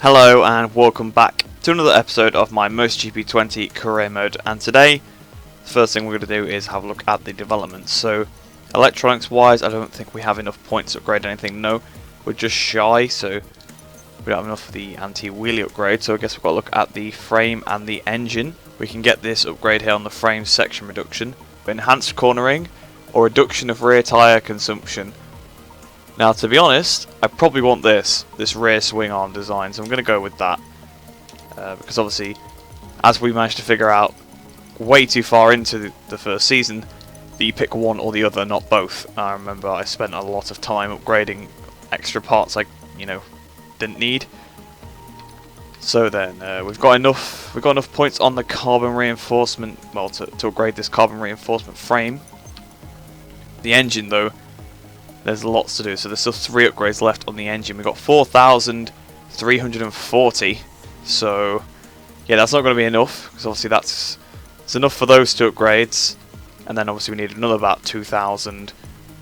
Hello and welcome back to another episode of my MotoGP 20 career mode, and today the first thing we're going to do is have a look at the developments. So electronics wise, I don't think we have enough points to upgrade anything. No, we're just shy, so we don't have enough for the anti-wheelie upgrade, so I guess we've got to look at the frame and the engine. We can get this upgrade here on the frame section reduction, enhanced cornering or reduction of rear tyre consumption. Now, to be honest, I probably want this rear swing arm design, so I'm going to go with that. Because obviously, as we managed to figure out way too far into the first season, that you pick one or the other, not both. I remember I spent a lot of time upgrading extra parts I, didn't need. So then, we've got enough points on the carbon reinforcement, well, to upgrade this carbon reinforcement frame. The engine, though, there's lots to do, so there's still 3 upgrades left on the engine. We've got 4,340, so yeah, that's not going to be enough, because obviously it's enough for those 2 upgrades, and then obviously we need another about 2,000,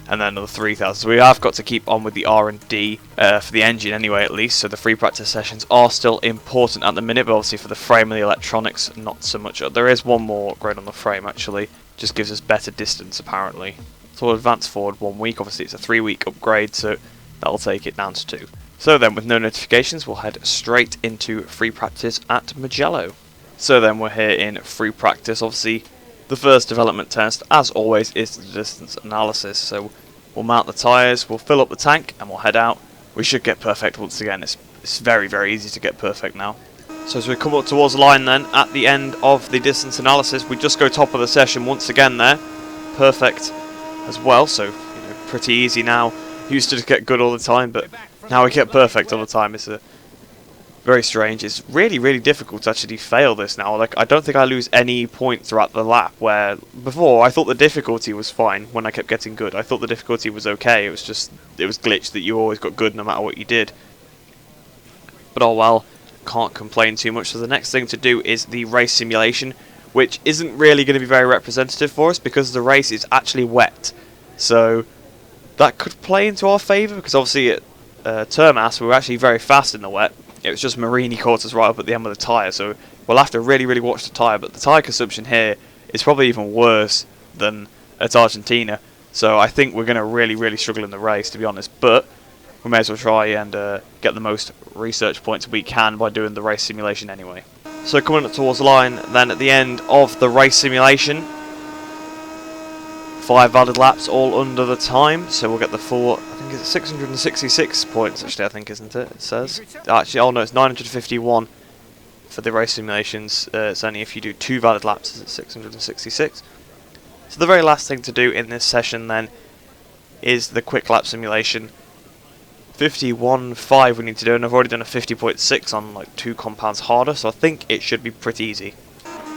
and then another 3,000. So we have got to keep on with the R&D for the engine anyway, at least, so the free practice sessions are still important at the minute, but obviously for the frame and the electronics, not so much. There is one more upgrade on the frame, actually, just gives us better distance, apparently. So we'll advance forward 1 week. Obviously it's a 3-week upgrade, so that'll take it down to 2. So then, with no notifications, we'll head straight into free practice at Mugello. So then we're here in free practice. Obviously the first development test, as always, is the distance analysis. So we'll mount the tyres, we'll fill up the tank, and we'll head out. We should get perfect once again. It's very, very easy to get perfect now. So as we come up towards the line then, at the end of the distance analysis, we just go top of the session once again there. Perfect as well, so pretty easy now. Used to just get good all the time, but now we get perfect all the time. It's very strange. It's really, really difficult to actually fail this now. Like, I don't think I lose any point throughout the lap, where before I thought the difficulty was fine when I kept getting good. I thought the difficulty was okay. It was glitched that you always got good no matter what you did. But oh well, can't complain too much. So the next thing to do is the race simulation, which isn't really going to be very representative for us because the race is actually wet. So that could play into our favour, because obviously at Termas we were actually very fast in the wet. It was just Marini caught us right up at the end of the tyre, so we'll have to really, really watch the tyre. But the tyre consumption here is probably even worse than at Argentina. So I think we're going to really, really struggle in the race, to be honest. But we may as well try and get the most research points we can by doing the race simulation anyway. So coming up towards the line, then at the end of the race simulation, 5 valid laps, all under the time. So we'll get the full, I think it's 666 points actually, I think, isn't it? It says. Actually, oh no, it's 951 for the race simulations. It's only if you do 2 valid laps, it's 666. So the very last thing to do in this session then is the quick lap simulation. 51.5 we need to do, and I've already done a 50.6 on like 2 compounds harder, so I think it should be pretty easy.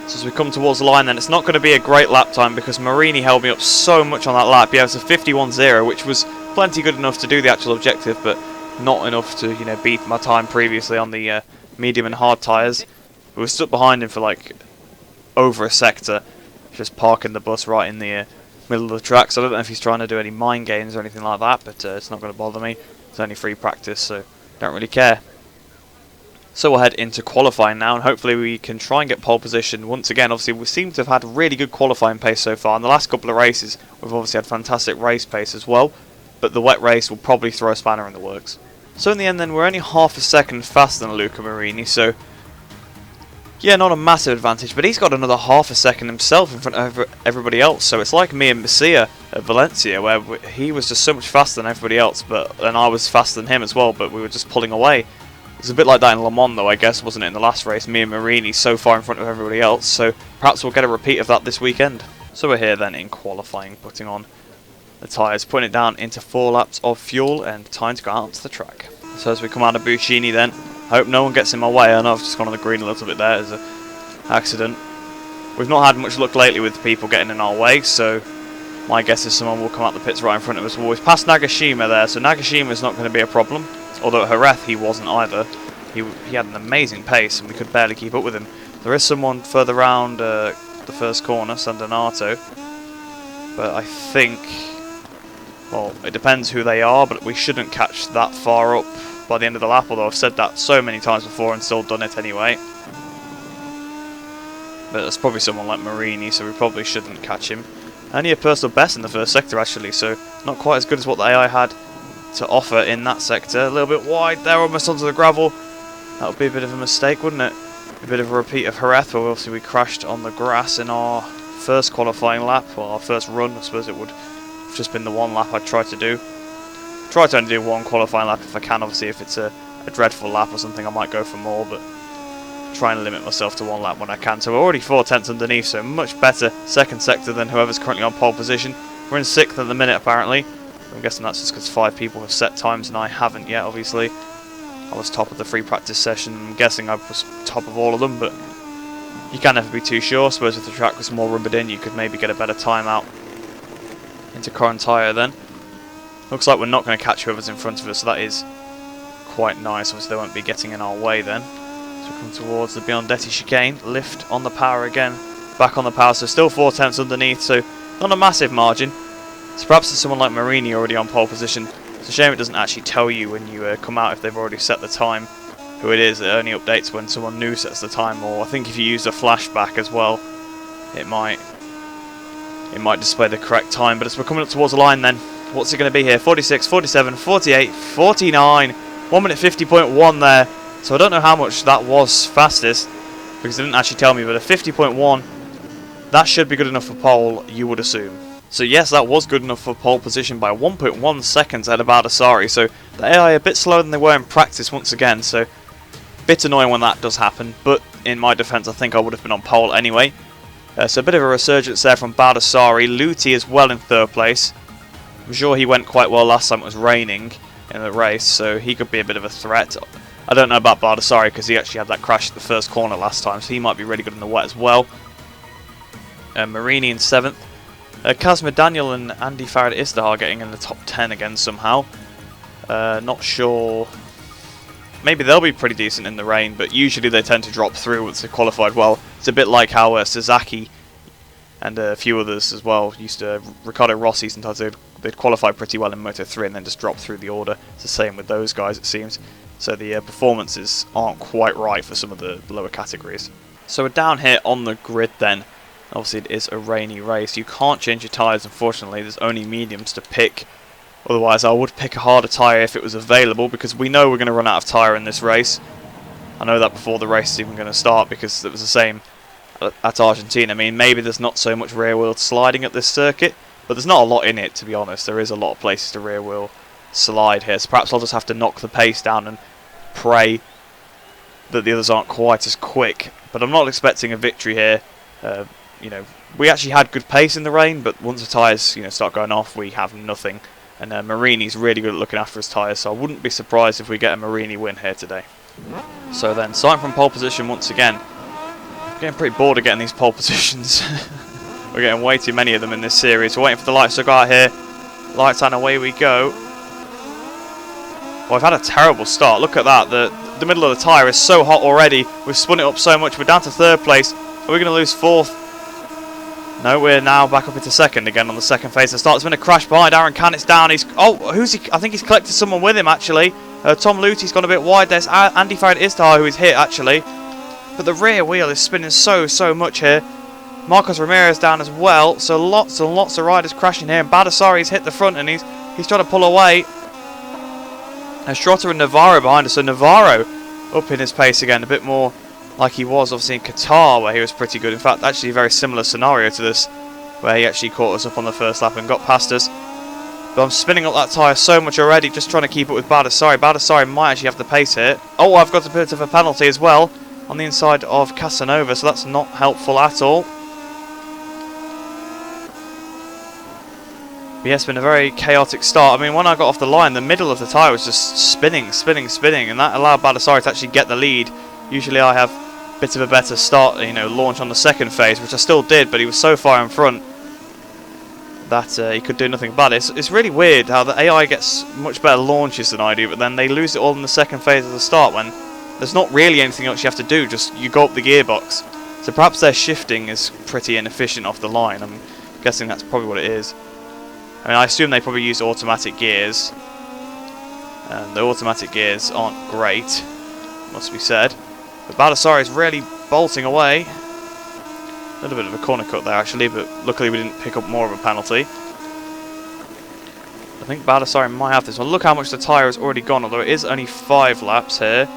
So as we come towards the line then, it's not going to be a great lap time because Marini held me up so much on that lap. Yeah, it was a 51.0, which was plenty good enough to do the actual objective, but not enough to, beat my time previously on the medium and hard tyres. We were stuck behind him for like over a sector, just parking the bus right in the middle of the track. So I don't know if he's trying to do any mind games or anything like that, but it's not going to bother me. It's only free practice, so don't really care. So we'll head into qualifying now, and hopefully we can try and get pole position once again. Obviously, we seem to have had really good qualifying pace so far. In the last couple of races, we've obviously had fantastic race pace as well, but the wet race will probably throw a spanner in the works. So in the end then, we're only half a second faster than Luca Marini, so yeah, not a massive advantage, but he's got another half a second himself in front of everybody else. So it's like me and Messia at Valencia, where he was just so much faster than everybody else, and I was faster than him as well, but we were just pulling away. It's a bit like that in Le Mans though, I guess, wasn't it, in the last race? Me and Marini so far in front of everybody else, so perhaps we'll get a repeat of that this weekend. So we're here then in qualifying, putting on the tyres, putting it down into 4 laps of fuel, and time to go out onto the track. So as we come out of Buccini then, I hope no one gets in my way. I know I've just gone on the green a little bit there as an accident. We've not had much luck lately with people getting in our way, so my guess is someone will come out the pits right in front of us. We've passed Nagashima there, so Nagashima's not going to be a problem. Although at Jerez he wasn't either. He had an amazing pace and we could barely keep up with him. There is someone further round the first corner, San Donato. But I think, well, it depends who they are, but we shouldn't catch that far up by the end of the lap, although I've said that so many times before and still done it anyway. But that's probably someone like Marini, so we probably shouldn't catch him. Only a personal best in the first sector actually, so not quite as good as what the AI had to offer in that sector. A little bit wide there, almost onto the gravel. That would be a bit of a mistake, wouldn't it? A bit of a repeat of Jerez, where obviously we crashed on the grass in our first qualifying lap, well, our first run. I suppose it would have just been the one lap I'd try to do. Try to only do one qualifying lap if I can. Obviously, if it's a dreadful lap or something, I might go for more, but try and limit myself to one lap when I can. So we're already 4 tenths underneath, so much better second sector than whoever's currently on pole position. We're in 6th at the minute, apparently. I'm guessing that's just because 5 people have set times and I haven't yet, obviously. I was top of the free practice session. I'm guessing I was top of all of them, but you can never be too sure. I suppose if the track was more rubbered in, you could maybe get a better time out into current tyre then. Looks like we're not going to catch whoever's in front of us, so that is quite nice. Obviously, they won't be getting in our way then. So we come towards the Biondetti chicane. Lift on the power again. Back on the power, so still 4 tenths underneath, so not a massive margin. So perhaps there's someone like Marini already on pole position. It's a shame it doesn't actually tell you when you come out if they've already set the time who it is. It only updates when someone new sets the time, or I think if you use a flashback as well, it might display the correct time. But as we're coming up towards the line then, what's it going to be here? 46, 47, 48, 49. 1 minute 50.1 there. So I don't know how much that was fastest, because it didn't actually tell me, but a 50.1, that should be good enough for pole, you would assume. So yes, that was good enough for pole position by 1.1 seconds ahead of Baldassarri. So the AI a bit slower than they were in practice once again, so a bit annoying when that does happen, but in my defence I think I would have been on pole anyway. So a bit of a resurgence there from Baldassarri. Luti as well in 3rd place. I'm sure he went quite well last time it was raining in the race, so he could be a bit of a threat. I don't know about Baldassarri because he actually had that crash at the first corner last time, so he might be really good in the wet as well. Marini in 7th. Kazma Daniel and Andy Farad Istahar getting in the top 10 again somehow. Not sure. Maybe they'll be pretty decent in the rain, but usually they tend to drop through once they've qualified well. It's a bit like how Sasaki and a few others as well used to. Riccardo Rossi, sometimes they'd qualify pretty well in Moto3 and then just drop through the order. It's the same with those guys, it seems. So the performances aren't quite right for some of the lower categories. So we're down here on the grid then. Obviously it is a rainy race. You can't change your tyres, unfortunately. There's only mediums to pick. Otherwise I would pick a harder tyre if it was available, because we know we're going to run out of tyre in this race. I know that before the race is even going to start, because it was the same at Argentina. I mean, maybe there's not so much rear wheel sliding at this circuit, but there's not a lot in it, to be honest. There is a lot of places to rear wheel slide here, so perhaps I'll just have to knock the pace down and pray that the others aren't quite as quick. But I'm not expecting a victory here. You know, we actually had good pace in the rain, but once the tyres, start going off, we have nothing. And Marini's really good at looking after his tyres, so I wouldn't be surprised if we get a Marini win here today. So then, starting from pole position once again. Getting pretty bored of getting these pole positions. We're getting way too many of them in this series. We're waiting for the lights to go out here. Lights and away we go. Well, I've had a terrible start. Look at that. The middle of the tyre is so hot already. We've spun it up so much. We're down to 3rd place. Are we going to lose 4th? No, we're now back up into 2nd again on the second phase of the start. There's been a crash behind Aaron Cannett's down. Who's he? I think he's collected someone with him actually. Tom Luti's gone a bit wide. There's Andy Farad Istahar who is hit actually. But the rear wheel is spinning so much here. Marcos Ramirez down as well. So lots and lots of riders crashing here. And Baldassarri's hit the front and he's trying to pull away. And Schrotter and Navarro behind us. So Navarro up in his pace again, a bit more like he was obviously in Qatar, where he was pretty good. In fact, actually a very similar scenario to this, where he actually caught us up on the first lap and got past us. But I'm spinning up that tyre so much already, just trying to keep up with Baldassarri. Baldassarri might actually have the pace here. Oh, I've got a bit of a penalty as well on the inside of Casanova, so that's not helpful at all. But yeah, it's been a very chaotic start. I mean, when I got off the line, the middle of the tyre was just spinning, and that allowed Baldassarri to actually get the lead. Usually I have a bit of a better start, launch on the second phase, which I still did, but he was so far in front that he could do nothing about it. It's really weird how the AI gets much better launches than I do, but then they lose it all in the second phase of the start when there's not really anything else you have to do, just you go up the gearbox. So perhaps their shifting is pretty inefficient off the line. I'm guessing that's probably what it is. I mean, I assume they probably use automatic gears. and the automatic gears aren't great, must be said. But Baldassarre is really bolting away. A little bit of a corner cut there actually, but luckily we didn't pick up more of a penalty. I think Baldassarre might have this one. Look how much the tyre has already gone, although it is only 5 laps here.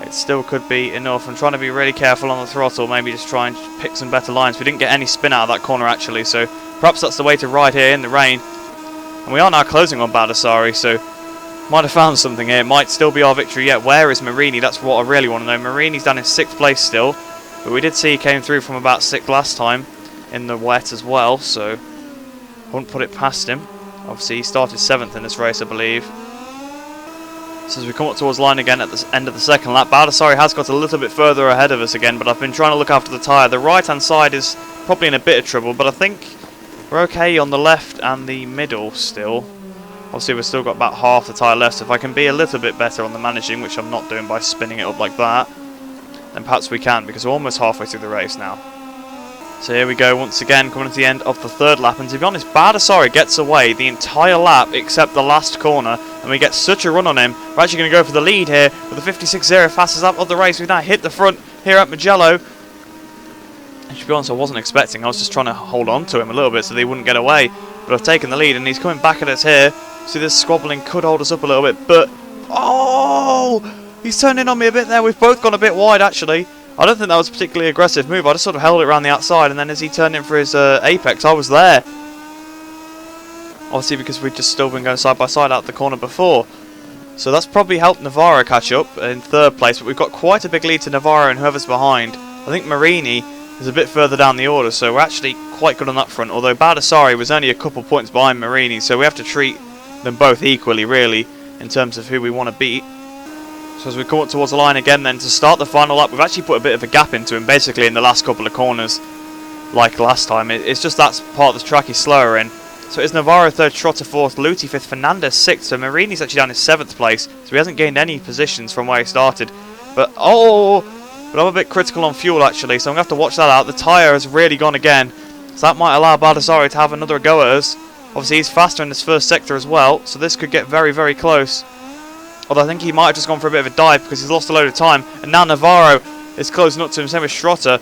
It still could be enough. I'm trying to be really careful on the throttle, maybe just try and pick some better lines. We didn't get any spin out of that corner actually, so perhaps that's the way to ride here in the rain. And we are now closing on Baldassarre, so might have found something here. Might still be our victory yet. Where is Marini? That's what I really want to know. Marini's down in 6th place still, but we did see he came through from about 6th last time in the wet as well, so I wouldn't put it past him. Obviously he started 7th in this race, I believe. So as we come up towards line again at the end of the second lap, Baldassarre has got a little bit further ahead of us again, but I've been trying to look after the tyre. The right hand side is probably in a bit of trouble, but I think we're okay on the left and the middle still. Obviously we've still got about half the tyre left, so if I can be a little bit better on the managing, which I'm not doing by spinning it up like that, then perhaps we can, because we're almost halfway through the race now. So here we go once again, coming to the end of the 3rd lap, and to be honest, Baldassarre gets away the entire lap except the last corner, and we get such a run on him. We're actually going to go for the lead here with the 56.0, fastest lap of the race. We've now hit the front here at Mugello. And to be honest, I wasn't expecting. I was just trying to hold on to him a little bit so they wouldn't get away. But I've taken the lead, and he's coming back at us here. See, this squabbling could hold us up a little bit, but oh, he's turning on me a bit there. We've both gone a bit wide actually. I don't think that was a particularly aggressive move. I just sort of held it around the outside, and then as he turned in for his apex, I was there. Obviously because we'd just still been going side by side out the corner before. So that's probably helped Navarro catch up in 3rd place, but we've got quite a big lead to Navarro and whoever's behind. I think Marini is a bit further down the order, so we're actually quite good on that front, although Baldassarre was only a couple points behind Marini, so we have to treat them both equally really in terms of who we want to beat. So as we come up towards the line again then to start the final lap, we've actually put a bit of a gap into him basically in the last couple of corners like last time. It's just that part of the track he's slower in. So it's Navarro 3rd, Trotter 4th, Luti 5th, Fernandez 6th, so Marini's actually down in 7th place, so he hasn't gained any positions from where he started. But I'm a bit critical on fuel actually, so I'm going to have to watch that out. The tyre has really gone again, so that might allow Baldassarre to have another go at us. Obviously he's faster in this first sector as well, so this could get very, very close. Although I think he might have just gone for a bit of a dive because he's lost a load of time. And now Navarro is closing up to him, same with Schrotter.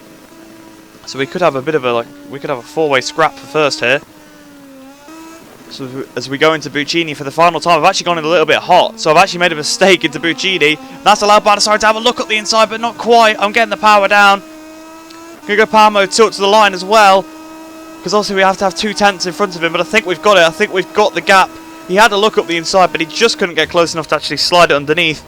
So we could have a bit of a, we could have a 4-way scrap for first here. So as we go into Buccini for the final time, I've actually gone in a little bit hot. So I've actually made a mistake into Buccini. That's allowed Baldassarre to have a look at the inside, but not quite. I'm getting the power down. Gonna go power mode tilt to the line as well, because obviously we have to have 2 tenths in front of him. But I think we've got it. I think we've got the gap. He had a look up the inside, but he just couldn't get close enough to actually slide it underneath.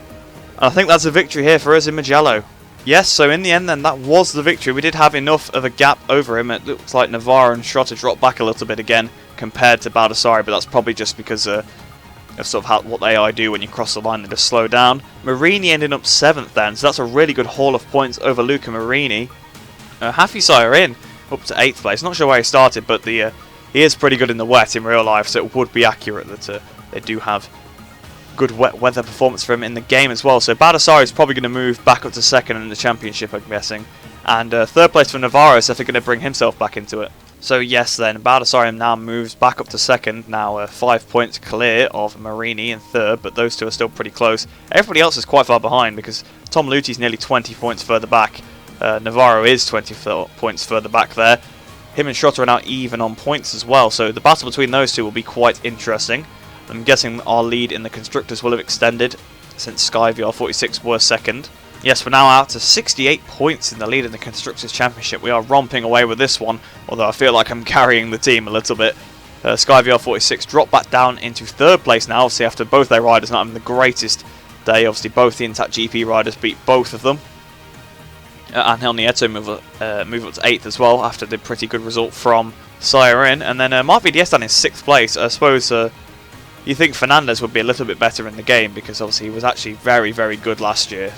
And I think that's a victory here for us in Mugello. Yes, so in the end then, that was the victory. We did have enough of a gap over him. It looks like Navarro and Schrotter dropped back a little bit again compared to Baldassarre, but that's probably just because of sort of how, what the AI do when you cross the line and just slow down. Marini ended up 7th then, so that's a really good haul of points over Luca Marini. Hafizai in, up to 8th place. Not sure where he started, but he is pretty good in the wet in real life, so it would be accurate that they do have good wet weather performance for him in the game as well. So Baldassarre is probably going to move back up to 2nd in the championship, I'm guessing. And 3rd place for Navarro, so they're going to bring himself back into it. So yes then, Baldassarre now moves back up to 2nd, now 5 points clear of Marini in 3rd, but those two are still pretty close. Everybody else is quite far behind because Tom Luti's nearly 20 points further back. Navarro is 20 points further back there. Him and Schrotter are now even on points as well, so the battle between those two will be quite interesting. I'm guessing our lead in the Constructors will have extended since Sky VR46 were 2nd. Yes, we're now out to 68 points in the lead in the Constructors Championship. We are romping away with this one, although I feel like I'm carrying the team a little bit. Sky VR46 dropped back down into 3rd place now, obviously after both their riders not having the greatest day. Obviously both the Intact GP riders beat both of them. Angel Nieto move up to 8th as well after the pretty good result from Siren. And then Mark VDS down in 6th place. I suppose you think Fernandez would be a little bit better in the game because obviously he was actually very, very good last year.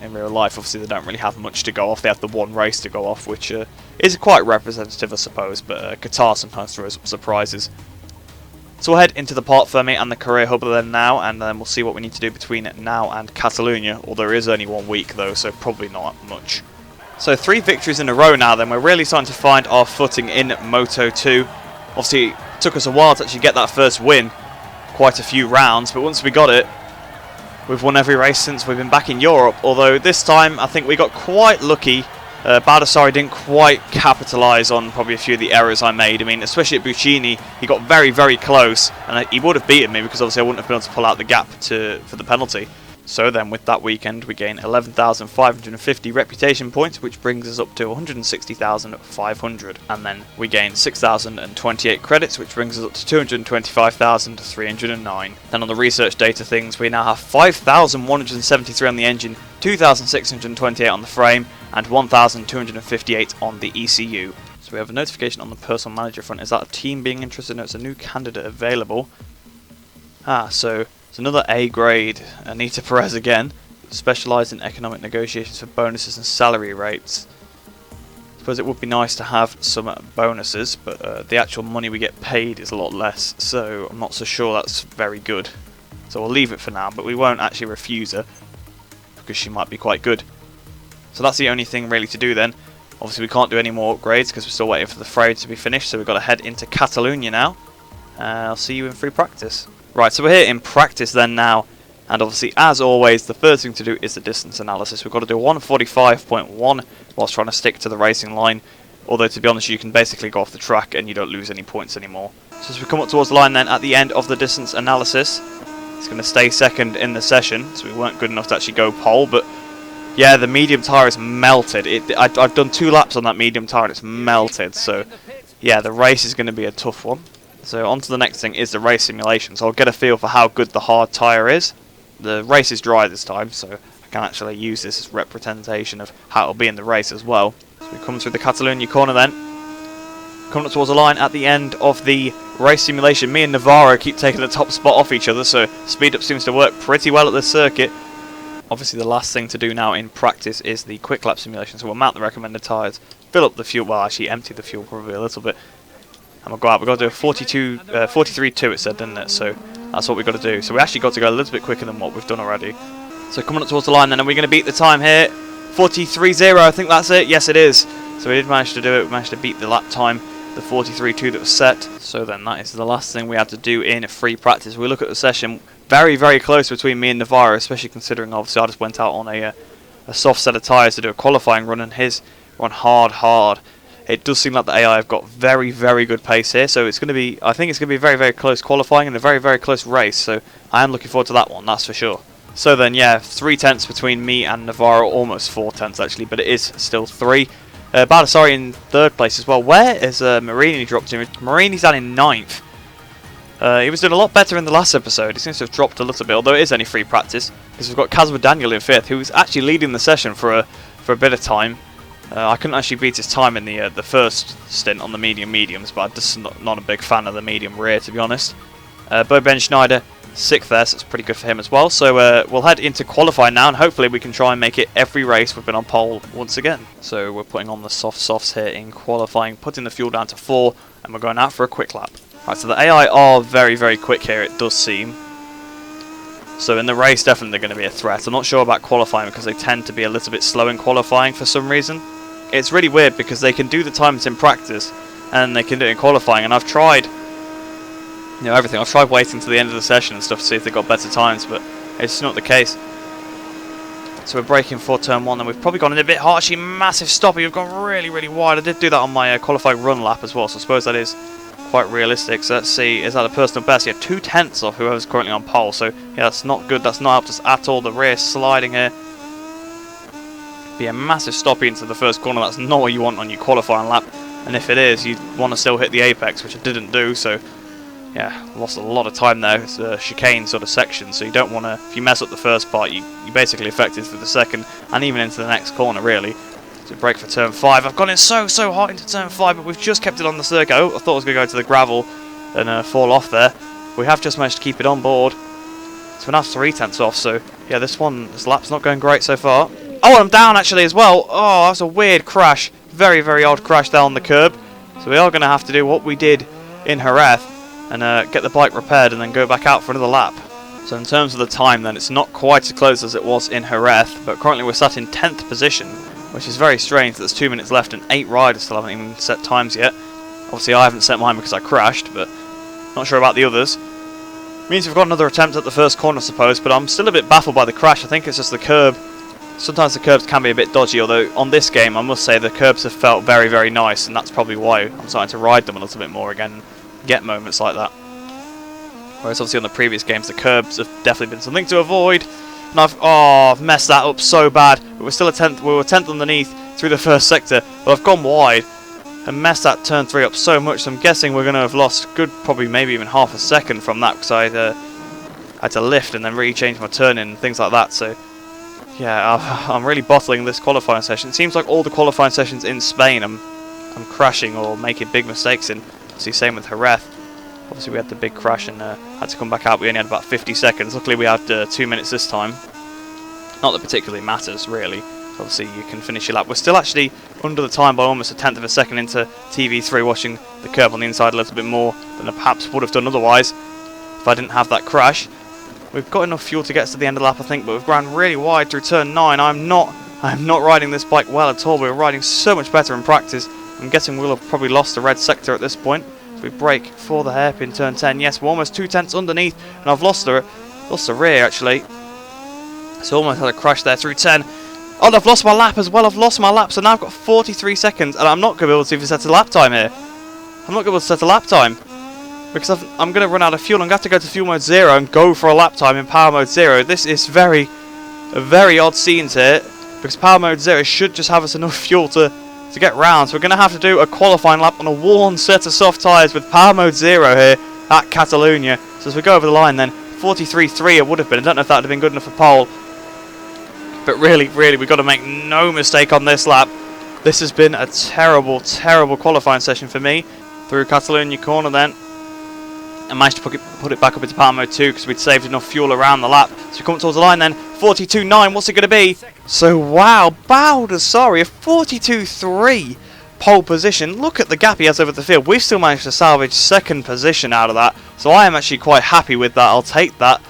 In real life, obviously they don't really have much to go off. They have the one race to go off, which is quite representative, I suppose. But Qatar sometimes throws up surprises. So we'll head into the Parc Fermé and the Career Hub then now, and then we'll see what we need to do between now and Catalunya. Although there is only 1 week though, so probably not much. So 3 victories in a row now then. We're really starting to find our footing in Moto2. Obviously it took us a while to actually get that first win. Quite a few rounds, but once we got it, we've won every race since we've been back in Europe, although this time I think we got quite lucky. Baldassarri didn't quite capitalise on probably a few of the errors I made. I mean, especially at Buccini, he got very, very close, and he would have beaten me because obviously I wouldn't have been able to pull out the gap for the penalty. So then with that weekend we gain 11,550 reputation points, which brings us up to 160,500, and then we gain 6,028 credits, which brings us up to 225,309. Then on the research data things, we now have 5,173 on the engine, 2,628 on the frame, and 1,258 on the ECU. So we have a notification on the personal manager front. Is that a team being interested? No, it's a new candidate available. So it's another A grade, Anita Perez again, specialised in economic negotiations for bonuses and salary rates. I suppose it would be nice to have some bonuses, but the actual money we get paid is a lot less, so I'm not so sure that's very good. So we'll leave it for now, but we won't actually refuse her, because she might be quite good. So that's the only thing really to do then. Obviously we can't do any more upgrades because we're still waiting for the fray to be finished, so we've got to head into Catalunya now. I'll see you in free practice. Right, so we're here in practice then now, and obviously as always the first thing to do is the distance analysis. We've got to do 145.1 whilst trying to stick to the racing line, although to be honest you can basically go off the track and you don't lose any points anymore. So as we come up towards the line then at the end of the distance analysis, it's going to stay second in the session, so we weren't good enough to actually go pole, but yeah, the medium tyre is melted. I've done 2 laps on that medium tyre and it's melted, so yeah, the race is going to be a tough one. So on to the next thing is the race simulation, so I'll get a feel for how good the hard tyre is. The race is dry this time, so I can actually use this as representation of how it'll be in the race as well. So we come through the Catalunya corner then. Coming up towards the line at the end of the race simulation, me and Navarro keep taking the top spot off each other, so speed up seems to work pretty well at this circuit. Obviously the last thing to do now in practice is the quick lap simulation, so we'll mount the recommended tyres, fill up the fuel, well actually empty the fuel probably a little bit, and we'll go out. We've got to do a 43.2 it said, didn't it? So that's what we've got to do. So we actually got to go a little bit quicker than what we've done already. So coming up towards the line then, are we going to beat the time here? 43.0, I think that's it. Yes, it is. So we did manage to do it. We managed to beat the lap time, the 43.2 that was set. So then that is the last thing we had to do in free practice. We look at the session, very, very close between me and Navarro, especially considering obviously I just went out on a soft set of tyres to do a qualifying run, and his run hard. It does seem like the AI have got very, very good pace here, so it's going to be, I think it's going to be a very, very close qualifying and a very, very close race, so I am looking forward to that one, that's for sure. So then, yeah, 3 tenths between me and Navarro, almost 4 tenths actually, but it is still 3. Baldassarri in 3rd place as well. Where is Marini dropped in? Marini's down in 9th. He was doing a lot better in the last episode. He seems to have dropped a little bit, although it is only free practice, because we've got Casper Daniel in 5th, who was actually leading the session for a bit of time. I couldn't actually beat his time in the first stint on the mediums, but I'm just not a big fan of the medium rear, to be honest. Bo Ben Schneider, 6th there, so it's pretty good for him as well. So we'll head into qualifying now, and hopefully we can try and make it every race we've been on pole once again. So we're putting on the softs here in qualifying, putting the fuel down to 4, and we're going out for a quick lap. Right, so the AI are very, very quick here, it does seem. So in the race, definitely they're going to be a threat. I'm not sure about qualifying because they tend to be a little bit slow in qualifying for some reason. It's really weird because they can do the times in practice and they can do it in qualifying, and I've tried everything. I've tried waiting to the end of the session and stuff to see if they got better times, but it's not the case. So we're braking for turn 1, and we've probably gone in a bit harshy, massive stopping. We've gone really, really wide. I did do that on my qualifying run lap as well, so I suppose that is quite realistic. So let's see, is that a personal best? Yeah, 2 tenths off whoever's currently on pole, so yeah, that's not good. That's not helped us at all. The rear sliding here. Be a massive stoppie into the first corner. That's not what you want on your qualifying lap, and if it is, you want to still hit the apex, which I didn't do, so yeah, lost a lot of time there. It's a chicane sort of section, so you don't want to, if you mess up the first part, you basically affected for the second and even into the next corner really. So brake for turn 5. I've gone in so hot into turn 5, but we've just kept it on the circuit. I thought I was going to go to the gravel and fall off there. We have just managed to keep it on board. So we're now 3 tenths off, so yeah, this lap's not going great so far. Oh, I'm down actually as well. Oh, that's a weird crash. Very, very odd crash down the curb. So we are going to have to do what we did in Jerez and get the bike repaired and then go back out for another lap. So in terms of the time then, it's not quite as close as it was in Jerez, but currently we're sat in 10th position, which is very strange. There's 2 minutes left and 8 riders still haven't even set times yet. Obviously I haven't set mine because I crashed, but not sure about the others. Means we've got another attempt at the first corner, I suppose, but I'm still a bit baffled by the crash. I think it's just the curb. Sometimes the curbs can be a bit dodgy, although on this game I must say the curbs have felt very, very nice, and that's probably why I'm starting to ride them a little bit more again, get moments like that. Whereas obviously on the previous games the curbs have definitely been something to avoid, and I've messed that up so bad. But we're still we were 10th underneath through the first sector, but I've gone wide and messed that turn 3 up so much, so I'm guessing we're going to have lost probably maybe even half a second from that, because I had to lift and then really change my turning and things like that. So yeah, I'm really bottling this qualifying session. It seems like all the qualifying sessions in Spain I'm crashing or making big mistakes in. Obviously same with Jerez. Obviously we had the big crash and had to come back out. We only had about 50 seconds. Luckily we had 2 minutes this time. Not that particularly matters really. Obviously you can finish your lap. We're still actually under the time by almost a tenth of a second into TV3, watching the curve on the inside a little bit more than I perhaps would have done otherwise if I didn't have that crash. We've got enough fuel to get us to the end of the lap, I think, but we've ran really wide through turn 9. I'm not riding this bike well at all. We're riding so much better in practice. I'm guessing we'll have probably lost the red sector at this point. So we brake for the hairpin turn 10. Yes, we're almost 2 tenths underneath, and I've lost the rear actually. So almost had a crash there through 10. Oh, and I've lost my lap as well. I've lost my lap, so now I've got 43 seconds, and I'm not going to be able to even set a lap time here. I'm not going to be able to set a lap time, because I'm going to run out of fuel. I'm going to have to go to fuel mode 0 and go for a lap time in power mode 0. This is very odd scenes here, because power mode 0 should just have us enough fuel to get round. So we're going to have to do a qualifying lap on a worn set of soft tyres with power mode 0 here at Catalunya. So as we go over the line then, 43.3 it would have been. I don't know if that would have been good enough for pole. But really, we've got to make no mistake on this lap. This has been a terrible qualifying session for me. Through Catalunya corner then. And managed to put it back up into power mode 2 because we'd saved enough fuel around the lap. So we come towards the line then. 42.9, what's it going to be? So wow, Baldassarri, a 42.3 pole position. Look at the gap he has over the field. We've still managed to salvage second position out of that. So I am actually quite happy with that. I'll take that.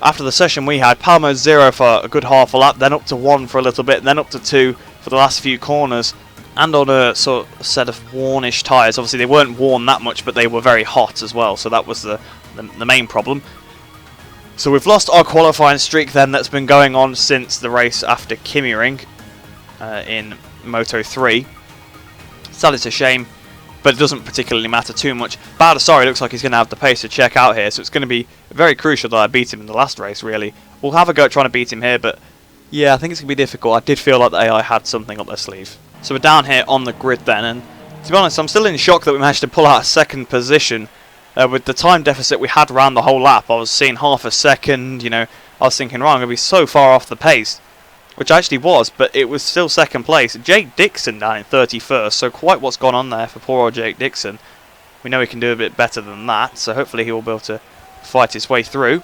After the session we had, power mode 0 for a good half a lap, then up to 1 for a little bit, then up to 2 for the last few corners. And on a sort of set of wornish tyres. Obviously they weren't worn that much, but they were very hot as well, so that was the main problem. So we've lost our qualifying streak then that's been going on since the race after Kimmering in Moto 3. Sad, it's a shame, but it doesn't particularly matter too much. Baldassarri looks like he's going to have the pace to check out here, so it's going to be very crucial that I beat him in the last race, really. We'll have a go at trying to beat him here, but yeah, I think it's going to be difficult. I did feel like the AI had something up their sleeve. So we're down here on the grid then, and to be honest, I'm still in shock that we managed to pull out a second position with the time deficit we had around the whole lap. I was seeing half a second, I was thinking, right, I'm going to be so far off the pace, which I actually was, but it was still second place. Jake Dixon down in 31st, so quite what's gone on there for poor old Jake Dixon. We know he can do a bit better than that, so hopefully he will be able to fight his way through.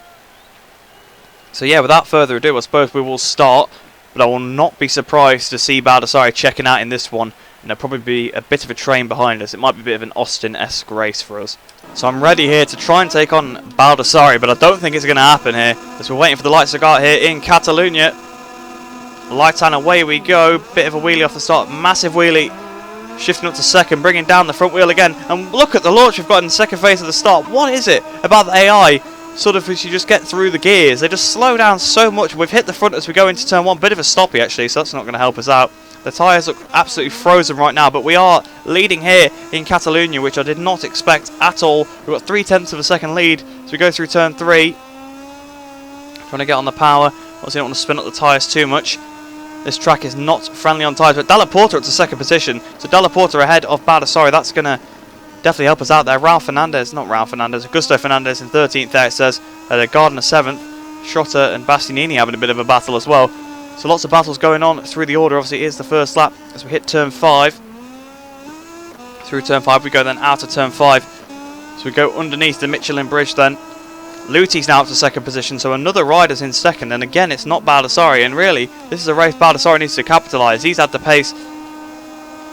So yeah, without further ado, I suppose we will start. But I will not be surprised to see Baldassarri checking out in this one. And there'll probably be a bit of a train behind us. It might be a bit of an Austin-esque race for us. So I'm ready here to try and take on Baldassarri, but I don't think it's going to happen here, as we're waiting for the lights to go out here in Catalunya. Lights on, away we go. Bit of a wheelie off the start. Massive wheelie. Shifting up to second, bringing down the front wheel again. And look at the launch we've got in second phase of the start. What is it about the AI? Sort of as you just get through the gears, they just slow down so much. We've hit the front as we go into turn 1. Bit of a stoppy actually, so that's not going to help us out. The tyres look absolutely frozen right now, but we are leading here in Catalunya, which I did not expect at all. We've got 3/10 of a second lead as we go through turn 3. Trying to get on the power. Obviously don't want to spin up the tyres too much. This track is not friendly on tyres, but Dalla Porta up to second position. So Dalla Porta ahead of Baldassarri. That's going to definitely help us out there. Augusto Fernandez in 13th there, it says. Gardner 7th. Schrotter and Bastianini having a bit of a battle as well. So lots of battles going on through the order. Obviously it is the first lap as we hit turn 5. Through turn 5 we go then out of turn 5. So we go underneath the Michelin bridge then. Luti's now up to second position, so another rider's in second. And again, it's not Baldassarri, and really, this is a race Baldassarri needs to capitalise. He's had the pace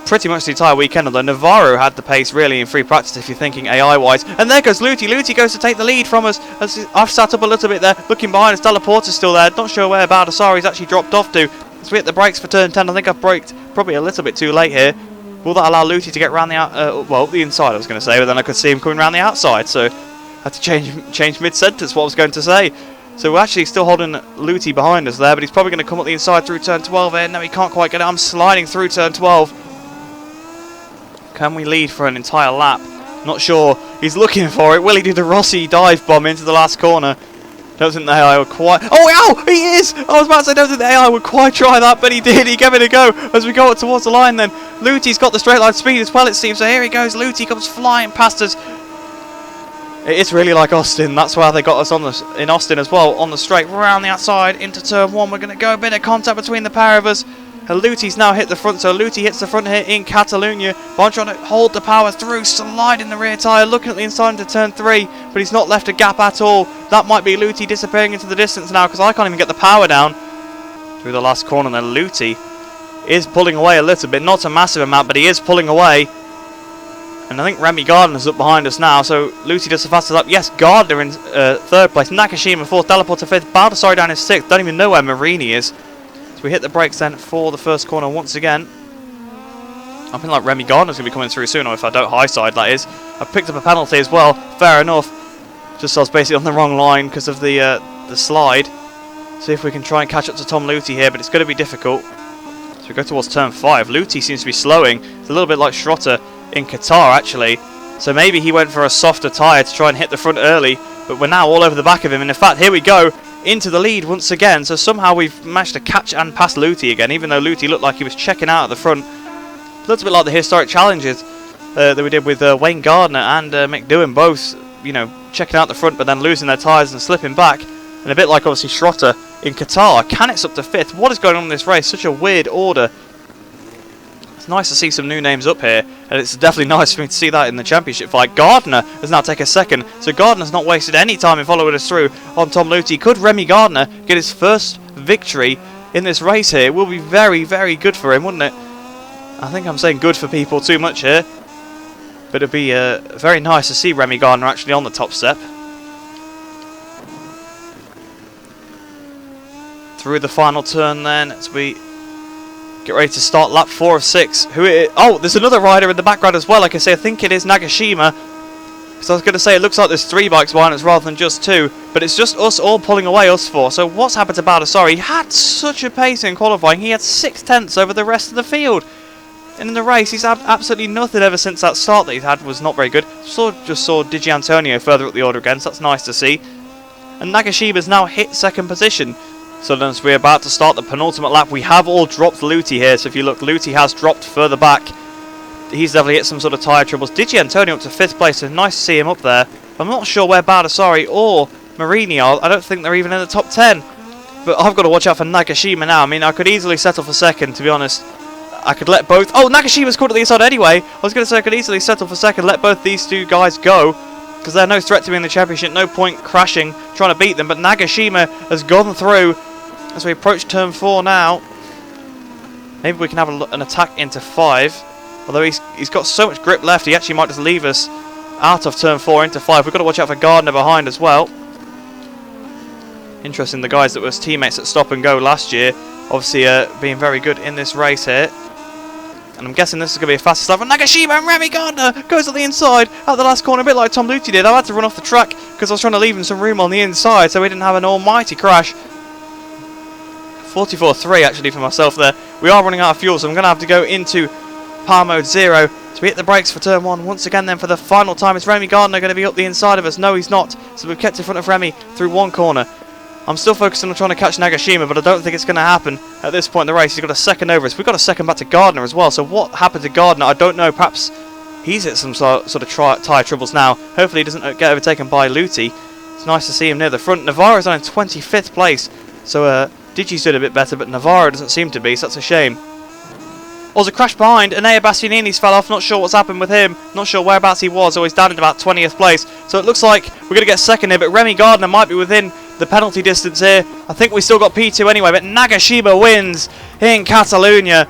pretty much the entire weekend, although Navarro had the pace really in free practice if you're thinking AI wise. And there goes Luti. Luti goes to take the lead from us as I've sat up a little bit there looking behind us. Dalla Porta's still there, not sure where Baldassarri's actually dropped off to as we hit the brakes for turn 10. I think I've braked probably a little bit too late here. Will that allow Luti to get round the the inside I was going to say, but then I could see him coming round the outside, so Had to change mid-sentence what I was going to say. So we're actually still holding Lutey behind us there, but he's probably going to come up the inside through turn 12 here. No, he can't quite get it. I'm sliding through turn 12. Can we lead for an entire lap? Not sure. He's looking for it. Will he do the Rossi dive bomb into the last corner? Don't think the AI would quite... Oh, ow! He is! I was about to say, don't think the AI would quite try that, but he did. He gave it a go as we go up towards the line then. Lutey's got the straight line speed as well, it seems. So here he goes. Lutey comes flying past us. It is really like Austin. That's why they got us in Austin as well. On the straight, round the outside into turn 1. We're going to go a bit of contact between the pair of us. Lutey's now hit the front, so Lutey hits the front here in Catalunya. Bond trying to hold the power through, sliding the rear tyre, looking at the inside into turn 3, but he's not left a gap at all. That might be Lutey disappearing into the distance now, because I can't even get the power down through the last corner. Then Lutey is pulling away a little bit, not a massive amount, but he is pulling away. And I think Remy Gardner's up behind us now, so Lutey does the fastest lap. Yes, Gardner in 3rd place, Nakashima 4th, Teleport to 5th, Baldassarre down in 6th. Don't even know where Marini is. We hit the brakes then for the first corner once again. I feel like Remy Gardner's going to be coming through soon, or if I don't high side, that is. I picked up a penalty as well, fair enough. Just I was basically on the wrong line because of the slide. See if we can try and catch up to Tom Lutey here, but it's going to be difficult. So we go towards turn 5. Lutey seems to be slowing. It's a little bit like Schrotter in Qatar, actually. So maybe he went for a softer tyre to try and hit the front early, but we're now all over the back of him. And in fact, here we go. Into the lead once again, so somehow we've managed to catch and pass Lutey again, even though Lutey looked like he was checking out at the front. A little bit like the historic challenges that we did with Wayne Gardner and McDowan, both, you know, checking out the front but then losing their tyres and slipping back. And a bit like obviously Schrotter in Qatar. Cannett's up to 5th. What is going on in this race? Such a weird order. It's nice to see some new names up here, and it's definitely nice for me to see that in the championship fight. Gardner has now taken 2nd, so Gardner's not wasted any time in following us through on Tom Lutey. Could Remy Gardner get his first victory in this race here? It will be very, very good for him, wouldn't it? I think I'm saying good for people too much here, but it'd be very nice to see Remy Gardner actually on the top step. Through the final turn then, as we get ready to start lap 4 of 6. Oh, there's another rider in the background as well. Like I say, I think it is Nagashima. So I was going to say, it looks like there's 3 bikes behind us rather than just 2. But it's just us all pulling away, us 4. So what's happened to Baldassarre? He had such a pace in qualifying. He had 6 tenths over the rest of the field. And in the race, he's had absolutely nothing ever since that start that he's had was not very good. Just saw Di Gianantonio further up the order again, so that's nice to see. And Nagashima's now hit 2nd position. So as we're about to start the penultimate lap, we have all dropped Lutey here. So if you look, Lutey has dropped further back. He's definitely hit some sort of tyre troubles. Di Gianantonio up to 5th place, so nice to see him up there. I'm not sure where Baldassarre or Marini are. I don't think they're even in the top 10. But I've got to watch out for Nagashima now. I mean, I could easily settle for 2nd, to be honest. I could let both... Oh, Nagashima's caught at the inside anyway. I was going to say I could easily settle for 2nd, let both these 2 guys go. Because they're no threat to me in the championship. No point crashing, trying to beat them. But Nagashima has gone through. As we approach turn 4 now, maybe we can have an attack into 5. Although he's got so much grip left, he actually might just leave us out of turn 4 into 5. We've got to watch out for Gardner behind as well. Interesting, the guys that were teammates at Stop and Go last year, obviously being very good in this race here. And I'm guessing this is going to be a fastest lap. Nagashima and Remy Gardner goes to the inside at the last corner, a bit like Tom Lutey did. I had to run off the track because I was trying to leave him some room on the inside so we didn't have an almighty crash. 44.3 actually for myself there. We are running out of fuel, so I'm going to have to go into power mode 0. So we hit the brakes for turn 1 once again then for the final time. Is Remy Gardner going to be up the inside of us? No, he's not. So we've kept in front of Remy through 1 corner. I'm still focusing on trying to catch Nagashima, but I don't think it's going to happen at this point in the race. He's got a 2nd over us. We've got a 2nd back to Gardner as well. So what happened to Gardner? I don't know. Perhaps he's hit some sort of tyre troubles now. Hopefully he doesn't get overtaken by Lutey. It's nice to see him near the front. Navarro's on in 25th place. So Digi's did a bit better, but Navarro doesn't seem to be, so that's a shame. Also, crash behind. Enea Bastianini's fell off. Not sure what's happened with him. Not sure whereabouts he was. Or he's down in about 20th place. So it looks like we're going to get 2nd here, but Remy Gardner might be within the penalty distance here. I think we still got P2 anyway, but Nagashima wins in Catalunya.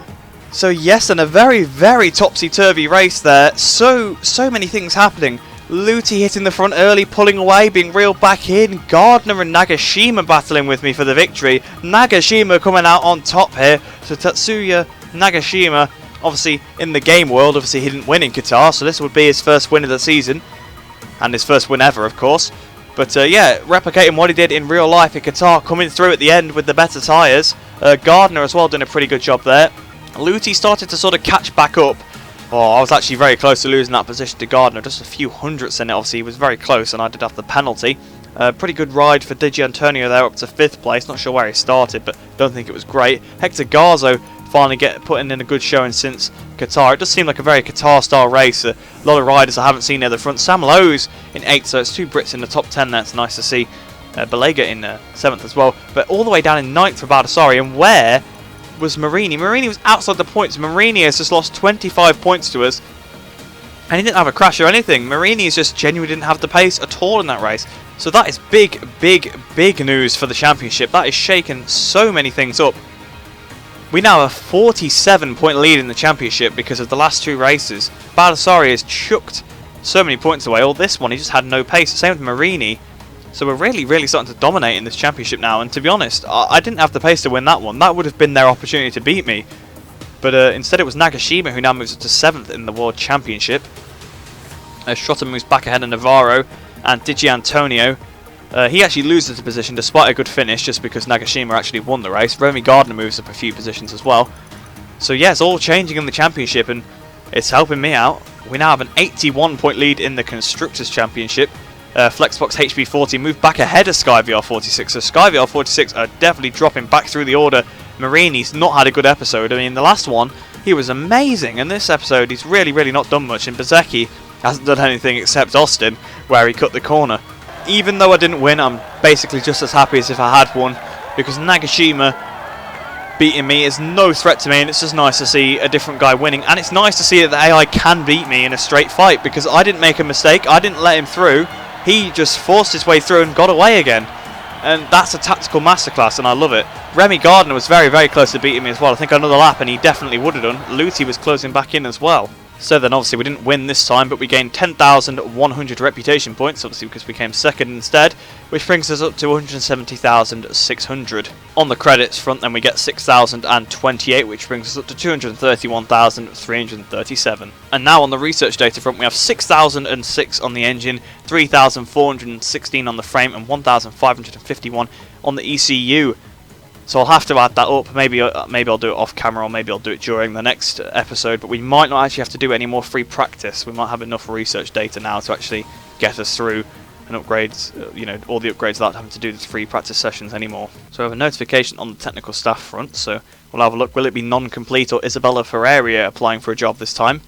So yes, and a very, very topsy-turvy race there. So many things happening. Lutey hitting the front early, pulling away, being reeled back in. Gardner and Nagashima battling with me for the victory. Nagashima coming out on top here. So Tatsuya Nagashima, obviously in the game world, obviously he didn't win in Qatar, so this would be his first win of the season. and his first win ever, of course. But yeah, replicating what he did in real life at Qatar, coming through at the end with the better tyres. Gardner as well doing a pretty good job there. Luthi started to sort of catch back up. Oh, I was actually very close to losing that position to Gardner, just a few hundredths in it. Obviously, he was very close, and I did have the penalty. Pretty good ride for Di Antonio there, up to 5th place. Not sure where he started, but don't think it was great. Hector Garzo finally putting in a good showing since Qatar. It does seem like a very Qatar-style race. A lot of riders I haven't seen near the front. Sam Lowe's in 8th, so it's 2 Brits in the top 10 there. It's nice to see. Belega in 7th as well. But all the way down in 9th for Baldassarri, and where was Marini? Marini was outside the points. Marini has just lost 25 points to us, and he didn't have a crash or anything. Marini is just genuinely didn't have the pace at all in that race. So that is big, big, big news for the championship. That is shaking so many things up. We now have a 47-point lead in the championship because of the last 2 races. Baldassarri has chucked so many points away. All this one, he just had no pace. Same with Marini. So we're really, really starting to dominate in this championship now. And to be honest, I didn't have the pace to win that one. That would have been their opportunity to beat me. But instead it was Nagashima who now moves up to 7th in the World Championship. Schrotter moves back ahead of Navarro and Di Antonio. He actually loses the position despite a good finish, just because Nagashima actually won the race. Remy Gardner moves up a few positions as well. So yeah, it's all changing in the championship, and it's helping me out. We now have an 81-point lead in the Constructors' Championship. Flexbox HB40 moved back ahead of SkyVR46, so SkyVR46 are definitely dropping back through the order. Marini's not had a good episode. I mean, the last one, he was amazing, and this episode he's really, really not done much, and Bezecchi hasn't done anything except Austin, where he cut the corner. Even though I didn't win, I'm basically just as happy as if I had won, because Nagashima beating me is no threat to me, and it's just nice to see a different guy winning. And it's nice to see that the AI can beat me in a straight fight, because I didn't make a mistake, I didn't let him through, he just forced his way through and got away again. And that's a tactical masterclass, and I love it. Remy Gardner was very, very close to beating me as well. I think another lap and he definitely would have done. Luthi was closing back in as well. So then obviously we didn't win this time, but we gained 10,100 reputation points, obviously because we came 2nd instead, which brings us up to 170,600. On the credits front then we get 6,028, which brings us up to 231,337. And now on the research data front we have 6,006 on the engine, 3,416 on the frame, and 1,551 on the ECU. So I'll have to add that up. Maybe I'll do it off camera, or maybe I'll do it during the next episode. But we might not actually have to do any more free practice. We might have enough research data now to actually get us through and upgrades, all the upgrades without having to do the free practice sessions anymore. So I have a notification on the technical staff front. So we'll have a look. Will it be non-complete or Isabella Ferreira applying for a job this time?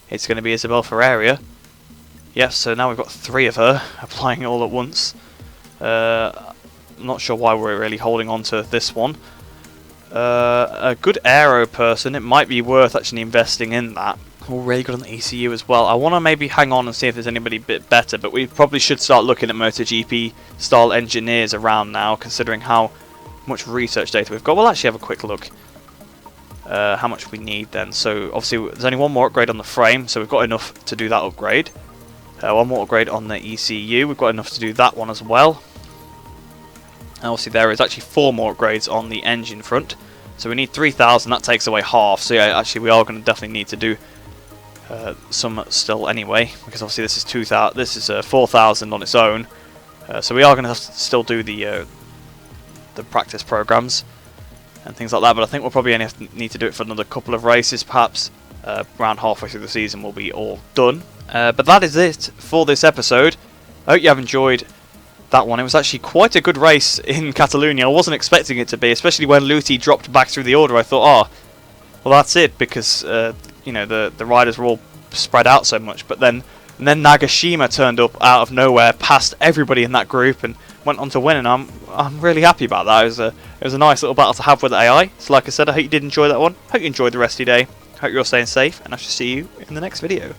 It's going to be Isabella Ferreira. Yes. So now we've got 3 of her applying all at once. I'm not sure why we're really holding on to this one. A good aero person, it might be worth actually investing in that. We're really good on the ECU as well. I want to maybe hang on and see if there's anybody a bit better, but we probably should start looking at MotoGP style engineers around now, considering how much research data we've got. We'll actually have a quick look how much we need then. So obviously there's only one more upgrade on the frame, so we've got enough to do that upgrade. One more upgrade on the ECU, we've got enough to do that one as well. And obviously there is actually 4 more upgrades on the engine front. So we need 3,000, that takes away half. So yeah, actually we are going to definitely need to do some still anyway, because obviously this is 2,000. This is 4,000 on its own. So we are going to have to still do the practice programs and things like that. But I think we'll probably only have to need to do it for another couple of races, perhaps. Around halfway through the season we'll be all done. But that is it for this episode. I hope you have enjoyed that one. It was actually quite a good race in Catalunya. I wasn't expecting it to be, especially when Luthi dropped back through the order. I thought, oh, well that's it, because the riders were all spread out so much. But then Nagashima turned up out of nowhere, past everybody in that group, and went on to win. And I'm really happy about that. It was a nice little battle to have with the AI. So like I said, I hope you did enjoy that one. Hope you enjoyed the rest of your day. Hope you're all staying safe, and I shall see you in the next video.